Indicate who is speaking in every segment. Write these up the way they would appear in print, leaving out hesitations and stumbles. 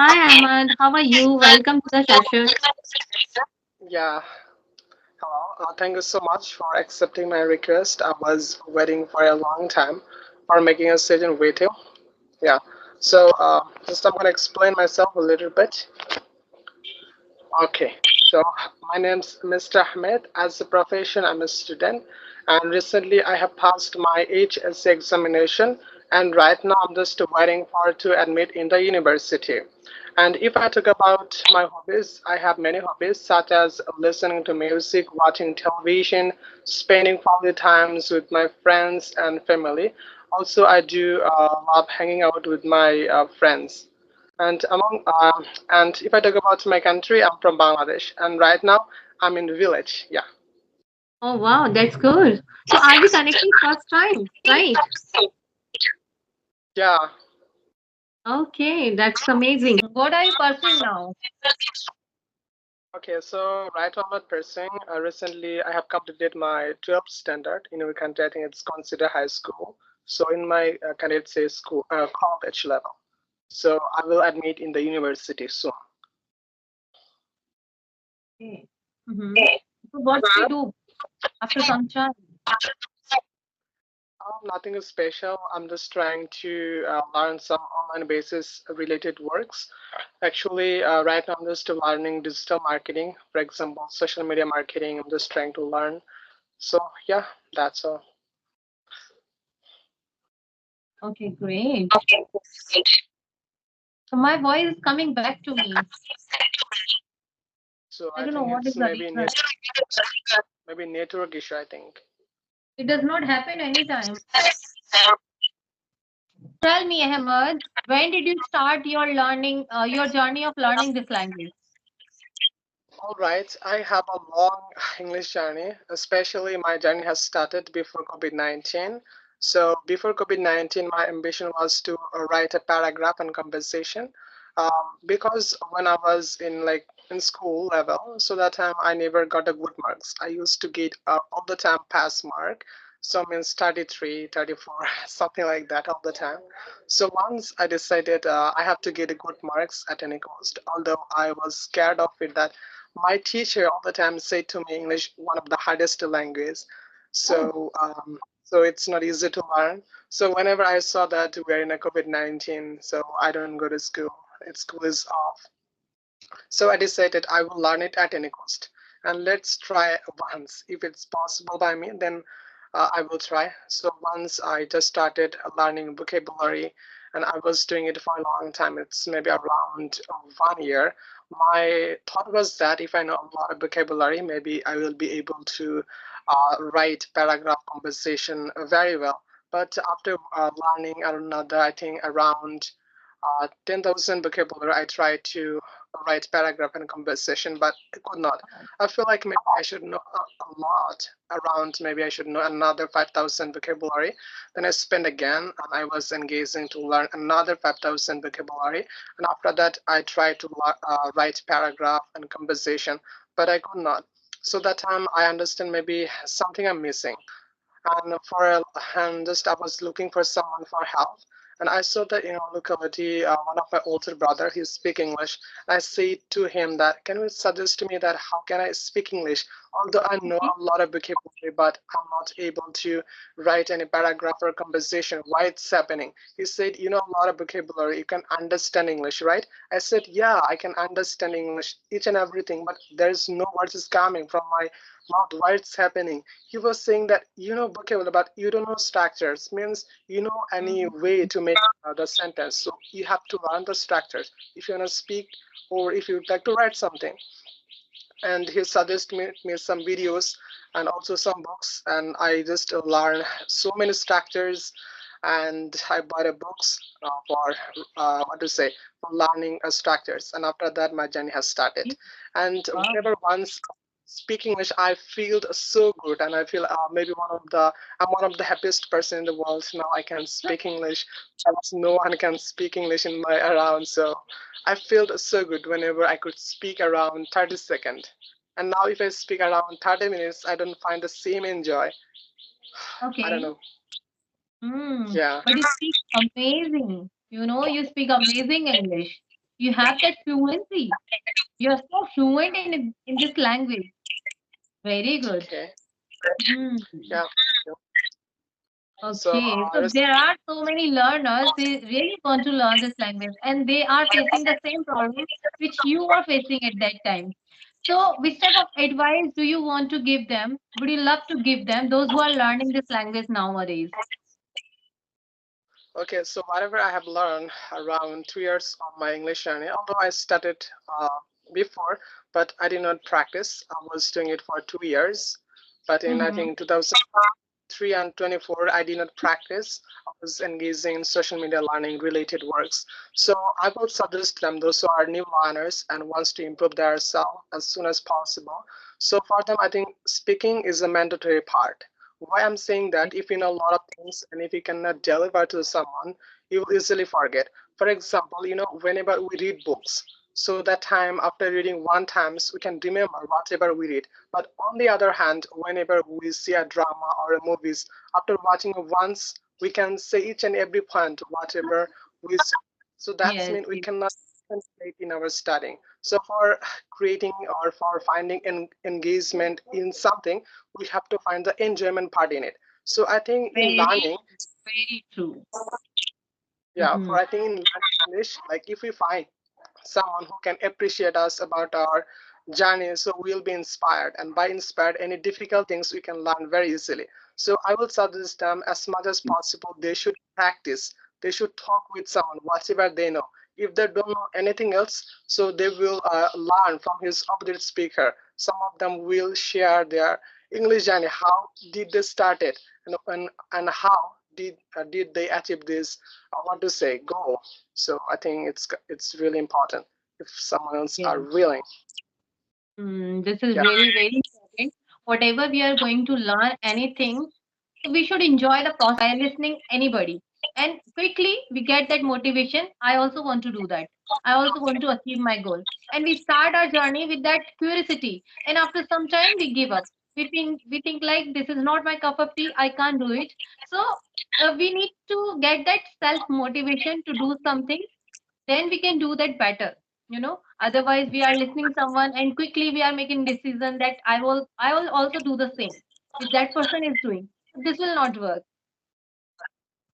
Speaker 1: Hi Ahmad, how are you? Welcome to the session.
Speaker 2: Yeah, hello. Thank you so much for accepting my request. I was waiting for a long time for making a session with you. Yeah, just I'm gonna explain myself a little bit. Okay, so my name's Mr. Ahmed. As a profession, I'm a student, and recently I have passed my HSC examination, and right now I'm just waiting for to admit in the university. And if I talk about my hobbies, I have many hobbies such as listening to music, watching television, spending quality times with my friends and family. Also, I do love hanging out with my friends. And among and if I talk about my country, I'm from Bangladesh, and right now I'm in the village. Yeah,
Speaker 1: Oh wow, that's good. So are we connecting first time, right?
Speaker 2: yeah.
Speaker 1: Okay, that's amazing. What are you pursuing now?
Speaker 2: Okay, so right now I'm pursuing. Recently, I have completed my 12th standard. In our country, I think it's considered high school. So in my country, it's a school college level. So I will admit in the university soon.
Speaker 1: Okay. Mm-hmm. So what do you do after some time?
Speaker 2: Nothing is special. I'm just trying to learn some online basis related works. Actually, right now I'm just learning digital marketing, for example, social media marketing. I'm just trying to learn. So yeah, that's all.
Speaker 1: Okay, great. So my voice is coming back to me.
Speaker 2: So
Speaker 1: I
Speaker 2: I
Speaker 1: don't know
Speaker 2: think
Speaker 1: what is
Speaker 2: it's
Speaker 1: the reason.
Speaker 2: maybe network issue. I think.
Speaker 1: It does not happen anytime. Tell me, Ahmad, when did you start your learning, your journey of learning this language?
Speaker 2: All right, I have a long English journey. Especially my journey has started before COVID-19. So before COVID-19, my ambition was to write a paragraph on compensation. Because when I was in in school level, so that time I never got a good marks. I used to get all the time pass mark. So means 33, 34, something like that all the time. So once I decided I have to get a good marks at any cost, although I was scared of it that my teacher all the time said to me English one of the hardest language.
Speaker 1: Oh,
Speaker 2: So it's not easy to learn. So whenever I saw that we're in a COVID-19, so I don't go to school. School is off. So I decided I will learn it at any cost. And let's try once. If it's possible by me, then I will try. So once I just started learning vocabulary, and I was doing it for a long time. It's maybe around 1 year. My thought was that if I know a lot of vocabulary, maybe I will be able to write paragraph conversation very well. But after learning another, I think around 10,000 vocabulary, I tried to write paragraph and conversation, but I could not. I feel like maybe I should know a lot around, maybe I should know another 5,000 vocabulary. Then I spent again and I was engaging to learn another 5,000 vocabulary. And after that, I tried to write paragraph and conversation, but I could not. So that time I understand maybe something I'm missing. And just I was looking for someone for help, and I saw that in our locality, one of my older brother, he speak English. And I say to him that, can you suggest to me that how can I speak English? Although I know
Speaker 1: okay.
Speaker 2: a lot of vocabulary, but I'm not able to write any paragraph or conversation. Why it's happening? He said, you know a lot of vocabulary, you can understand English, right? I said, yeah, I can understand English, each and everything, but there's no words is coming from my mouth. Why it's happening? He was saying that you know vocabulary but you don't know structures, means you know any
Speaker 1: Mhm.
Speaker 2: way to make the sentence, so you have to learn the structures if you want to speak or if you'd like to write something. And he suggested me some videos and also some books, and I just learned so many structures. And I bought a books for what to say, for learning structures. And after that my journey has started. And
Speaker 1: Wow.
Speaker 2: whenever once speak English, I feel so good, and I feel maybe I'm one of the happiest person in the world. Now I can speak English, as no one can speak English in my around. So I felt so good whenever I could speak around 30 seconds. And now if I speak around 30 minutes, I don't find the same enjoy. I don't
Speaker 1: Okay.
Speaker 2: know.
Speaker 1: Hmm.
Speaker 2: Yeah.
Speaker 1: But you speak amazing. You know, you speak amazing English. You have that fluency. You're so fluent in this language. Very good.
Speaker 2: Okay.
Speaker 1: Hmm.
Speaker 2: Yeah. So
Speaker 1: Okay, so there are so many learners they really want to learn this language and they are facing the same problem which you are facing at that time. So, which type of advice do you want to give them? Would you love to give them, those who are learning this language nowadays?
Speaker 2: okay, so whatever I have learned around 2 years of my English journey, although I started before, but I did not practice. I was doing it for 2 years, but in I
Speaker 1: Mm-hmm.
Speaker 2: think 2003 and 24, I did not practice. I was engaging in social media learning related works. So I will suggest them those who are new learners and wants to improve their self as soon as possible. So for them, I think speaking is a mandatory part. Why I'm saying that, if you know a lot of things and if you cannot deliver to someone, you will easily forget. For example, whenever we read books, so that time after reading one times we can remember whatever we read. But on the other hand, whenever we see a drama or a movies, after watching it once, we can say each and every point whatever we see. So that's
Speaker 1: Yes,
Speaker 2: mean we
Speaker 1: yes,
Speaker 2: cannot concentrate in our studying. So for creating or for finding engagement in something, we have to find the enjoyment part in it. So I think in
Speaker 1: very,
Speaker 2: learning,
Speaker 1: very true.
Speaker 2: yeah,
Speaker 1: Mm-hmm.
Speaker 2: for I think in learning English, like if we find someone who can appreciate us about our journey, so we'll be inspired, and by inspired, any difficult things we can learn very easily. So I will suggest them as much as possible they should practice, they should talk with someone whatever they know. If they don't know anything else, so they will learn from his opposite speaker. Some of them will share their English journey, how did they start it, and how did they achieve this, what to say, goal. So I think it's really important if someone else are
Speaker 1: Yes.
Speaker 2: willing.
Speaker 1: This is
Speaker 2: Yeah,
Speaker 1: really very important. Whatever we are going to learn, anything, so we should enjoy the process by listening anybody. And quickly we get that motivation. I also want to do that. I also want to achieve my goal. And we start our journey with that curiosity. And after some time we give up. We think like this is not my cup of tea. I can't do it. So we need to get that self motivation to do something, then we can do that better. Otherwise we are listening someone and quickly we are making decision that I will also do the same if that person is doing. This will not work.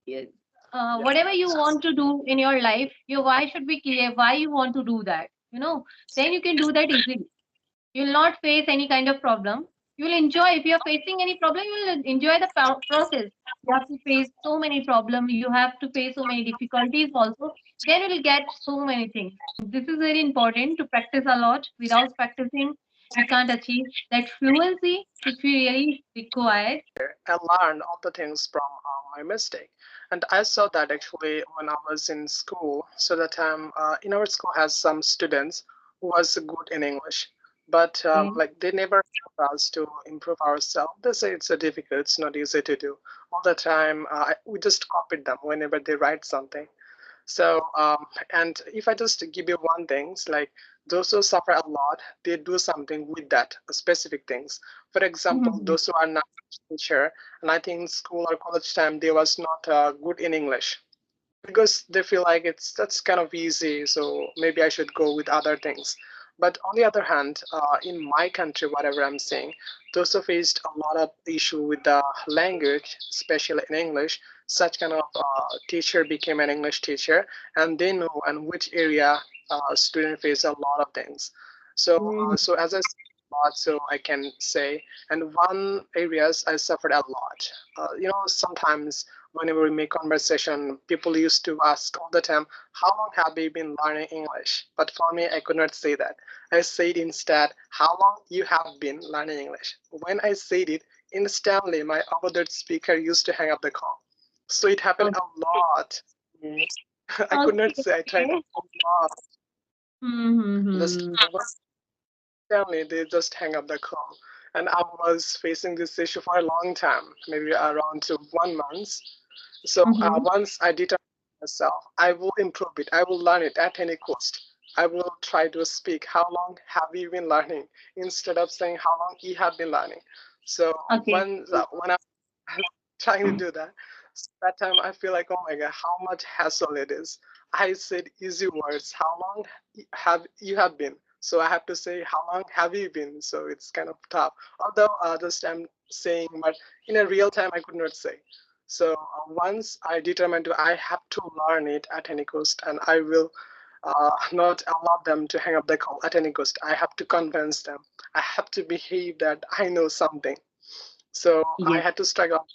Speaker 1: Yes.
Speaker 2: yeah,
Speaker 1: Whatever you want to do in your life, your why should be clear, why you want to do that. Then you can do that easily. You'll not face any kind of problem. You will enjoy. If you're facing any problem, you will enjoy the process. You have to face so many problems. You have to face so many difficulties also. Then you will get so many things. This is very important to practice a lot. Without practicing, we can't achieve that fluency which we really require.
Speaker 2: and learn all the things from my mistake. And I saw that actually when I was in school. So that time in our school has some students who was good in English, but
Speaker 1: Okay.
Speaker 2: like they never help us to improve ourselves. They say it's a difficult, it's not easy to do. All the time we just copied them whenever they write something. So, and if I just give you one thing, it's like those who suffer a lot, they do something with that specific things. For example,
Speaker 1: Mhm.
Speaker 2: those who are not teacher, and I think school or college time they was not good in English because they feel like that's kind of easy, so maybe I should go with other things. But on the other hand, in my country, whatever I'm saying, those who faced a lot of issue with the language, especially in English, such kind of teacher became an English teacher, and they know in which area student face a lot of things. So,
Speaker 1: Mhm.
Speaker 2: so as I said, a lot, so I can say, and one areas I suffered a lot. Sometimes whenever we make conversation, people used to ask all the time, how long have you been learning English? But for me, I could not say that. I said instead, how long you have been learning English? When I said it, instantly my other speaker used to hang up the call. So it happened
Speaker 1: Okay.
Speaker 2: a lot. Mm. I could not say, I tried
Speaker 1: Okay.
Speaker 2: a lot. Just
Speaker 1: Mm-hmm.
Speaker 2: instantly they just hang up the call. And I was facing this issue for a long time, maybe around 1 month. So
Speaker 1: Mm-hmm.
Speaker 2: once I determine myself, I will improve it. I will learn it at any cost. I will try to speak. How long have you been learning? Instead of saying how long you have been learning. So
Speaker 1: Okay.
Speaker 2: when I'm trying to do that, so that time I feel like, oh my god, how much hassle it is. I said easy words. How long have you have been? So I have to say how long have you been? So it's kind of tough. Although this time saying, but in a real time I could not say. So once I determined to, I have to learn it at any cost, and I will not allow them to hang up the call at any cost. I have to convince them. I have to behave that I know something. So I
Speaker 1: Yes.
Speaker 2: had to struggle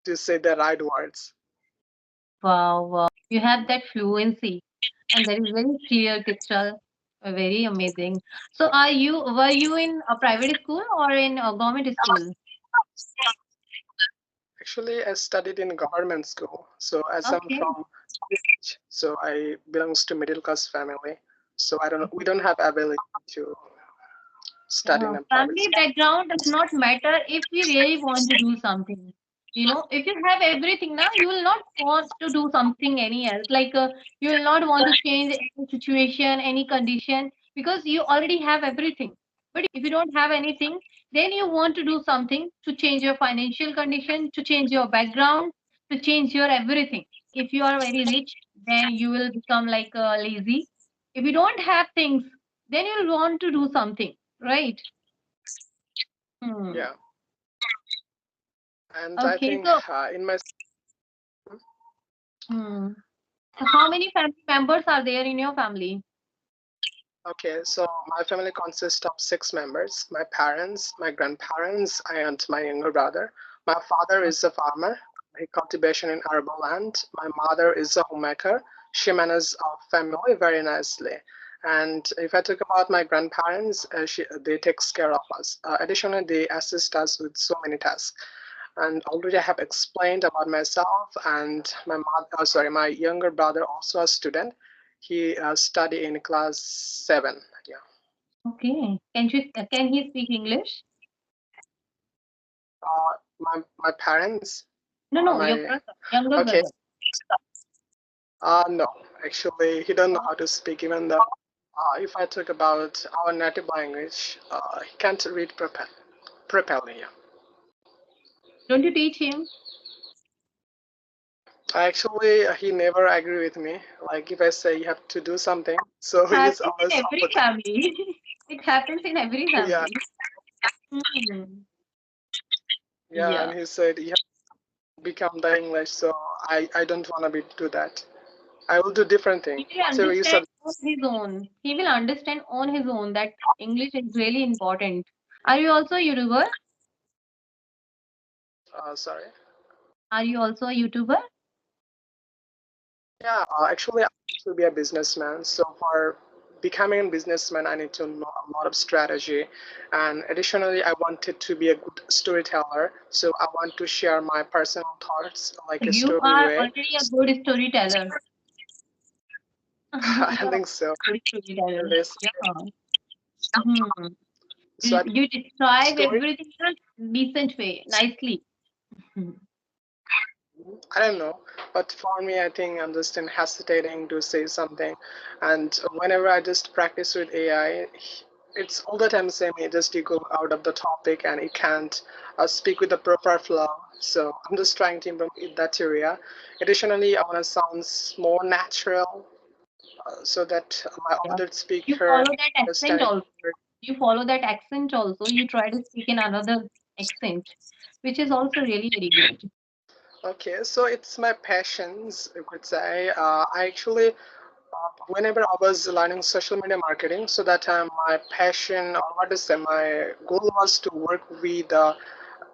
Speaker 2: to say the right words.
Speaker 1: Wow, wow. You have that fluency, and that is very clear, Kitchal. Very amazing. So, were you in a private school or in a government school?
Speaker 2: Actually, I studied in government school. So as I'm
Speaker 1: Okay.
Speaker 2: from village, so I belongs to middle class family. So I don't we don't have ability to study in a private
Speaker 1: Family
Speaker 2: school.
Speaker 1: background does not matter if we really want to do something. You know, if you have everything now, you will not want to do something any else. Like you will not want to change any situation, any condition, because you already have everything. But if you don't have anything, then you want to do something to change your financial condition, to change your background, to change your everything. If you are very rich, then you will become like lazy. If you don't have things, then you'll want to do something, right? Hmm.
Speaker 2: Yeah, and I
Speaker 1: Okay,
Speaker 2: think
Speaker 1: so
Speaker 2: in my
Speaker 1: hmm. So how many family members are there in your family?
Speaker 2: okay, so my family consists of six members: my parents, my grandparents, and my younger brother. My father is a farmer. He cultivation in arable land. My mother is a homemaker. She manages our family very nicely. And if I talk about my grandparents, they takes care of us. Additionally, they assist us with so many tasks. And already I have explained about myself and my mother. Sorry, my younger brother also a student. He study in class 7. Yeah.
Speaker 1: Okay. Can he speak English?
Speaker 2: My parents
Speaker 1: No,
Speaker 2: or
Speaker 1: no, your
Speaker 2: my
Speaker 1: brother, younger
Speaker 2: okay.
Speaker 1: brother.
Speaker 2: No, actually, he don't know
Speaker 1: Oh,
Speaker 2: how to speak. Even though if I talk about our native language, he can't read properly. Yeah.
Speaker 1: don't you teach him?
Speaker 2: Actually, he never agree with me. Like if I say you have to do something, so he's
Speaker 1: Happens in
Speaker 2: always
Speaker 1: every
Speaker 2: opposite.
Speaker 1: family. It happens in every
Speaker 2: Yeah,
Speaker 1: family. Hmm.
Speaker 2: yeah, and
Speaker 1: Yeah.
Speaker 2: he said you have to become the English. So I don't wanna be do that. I will do different thing.
Speaker 1: He will
Speaker 2: Whatever you
Speaker 1: understand
Speaker 2: said.
Speaker 1: on his own. He will understand on his own that English is really important. Are you also a YouTuber?
Speaker 2: Sorry.
Speaker 1: Are you also a YouTuber?
Speaker 2: Yeah, actually, I want to be a businessman. So for becoming a businessman, I need to know a lot of strategy, and additionally, I wanted to be a good storyteller. So I want to share my personal thoughts like a
Speaker 1: You
Speaker 2: story
Speaker 1: are
Speaker 2: way.
Speaker 1: already a good storyteller.
Speaker 2: I
Speaker 1: You
Speaker 2: don't
Speaker 1: are
Speaker 2: think so.
Speaker 1: a good storyteller.
Speaker 2: It is.
Speaker 1: Yeah. Hmm.
Speaker 2: So I
Speaker 1: You describe
Speaker 2: story.
Speaker 1: everything in a decent way, nicely. Mhm.
Speaker 2: I don't know, but for me, I think I'm just hesitating to say something, and whenever I just practice with AI, it's all the time same. It just you go out of the topic and it can't speak with the proper flow. So I'm just trying to improve in that area. Additionally, I want to sound more natural so that my
Speaker 1: Yeah.
Speaker 2: audience
Speaker 1: You
Speaker 2: speaker
Speaker 1: follow that accent
Speaker 2: understand
Speaker 1: also.
Speaker 2: it.
Speaker 1: You follow that accent also. You try to speak in another accent, which is also really very good.
Speaker 2: Okay, so it's my passions, I could say. I actually whenever I was learning social media marketing, so that time my passion, or what to say, my goal was to work with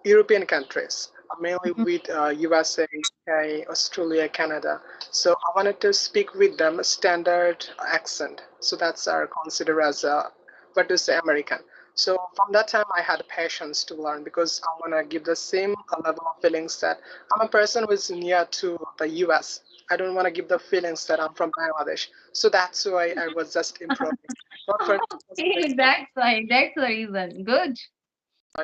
Speaker 2: European countries, mainly
Speaker 1: Mhm.
Speaker 2: with USA, UK, Australia, Canada. So I wanted to speak with them a standard accent. So that's considered as a what to say American. So from that time, I had patience to learn because I want to give the same level of feelings that I'm a person who is near to the US. I don't want to give the feelings that I'm from Bangladesh. So that's why I was just improving. Not for just for
Speaker 1: Okay,
Speaker 2: example.
Speaker 1: that's why. That's the reason. Good.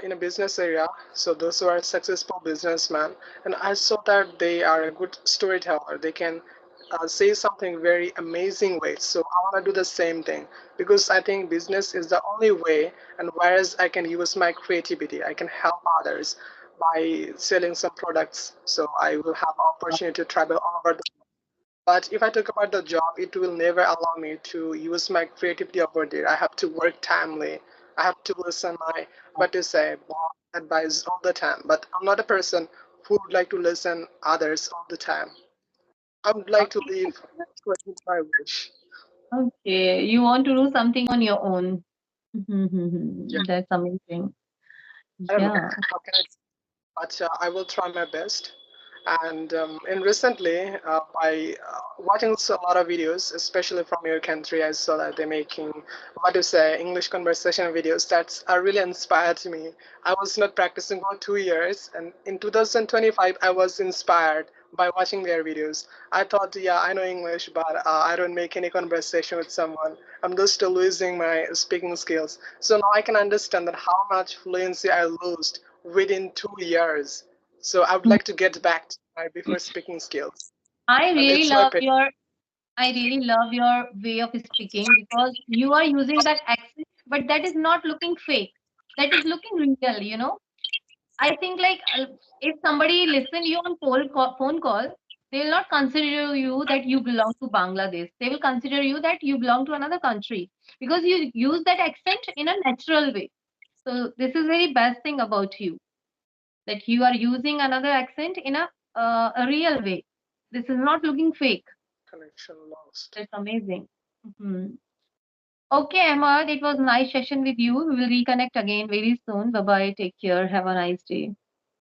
Speaker 2: In a business area. So those who are successful businessmen, and I saw that they are a good storyteller. They can say something very amazing way. So I want to do the same thing because I think business is the only way, and whereas I can use my creativity, I can help others by selling some products. So I will have opportunity to travel all over the world. But if I talk about the job, it will never allow me to use my creativity over there. I have to work timely. I have to listen my what to say, boss advice all the time. But I'm not a person who would like to listen others all the time. I would like to
Speaker 1: Okay.
Speaker 2: live according to my wish.
Speaker 1: Okay. You want to do something on your own.
Speaker 2: Yeah,
Speaker 1: That's amazing.
Speaker 2: I don't know
Speaker 1: Yeah.
Speaker 2: how can I, but I will try my best. And recently, by watching also a lot of videos, especially from your country, I saw that they're making what to say English conversation videos. That's really inspired me. I was not practicing for 2 years, and in 2025, I was inspired by watching their videos. I thought, yeah, I know English, but I don't make any conversation with someone. I'm just losing my speaking skills. So now I can understand that how much fluency I lost within 2 years. So I would like to get back to my before speaking skills.
Speaker 1: I
Speaker 2: And
Speaker 1: really
Speaker 2: it's my
Speaker 1: love
Speaker 2: passion.
Speaker 1: your I really love your way of speaking because you are using that accent, but that is not looking fake. That is looking real, you know. I think like if somebody listen you on phone call, they will not consider you that you belong to Bangladesh. They will consider you that you belong to another country because you use that accent in a natural way. So this is very best thing about you that you are using another accent in a real way. This is not looking fake.
Speaker 2: Connection lost.
Speaker 1: That's amazing. Mhm. Okay, Ahmad, it was nice session with you. We will reconnect again very soon. Bye bye. Take care. Have a nice day.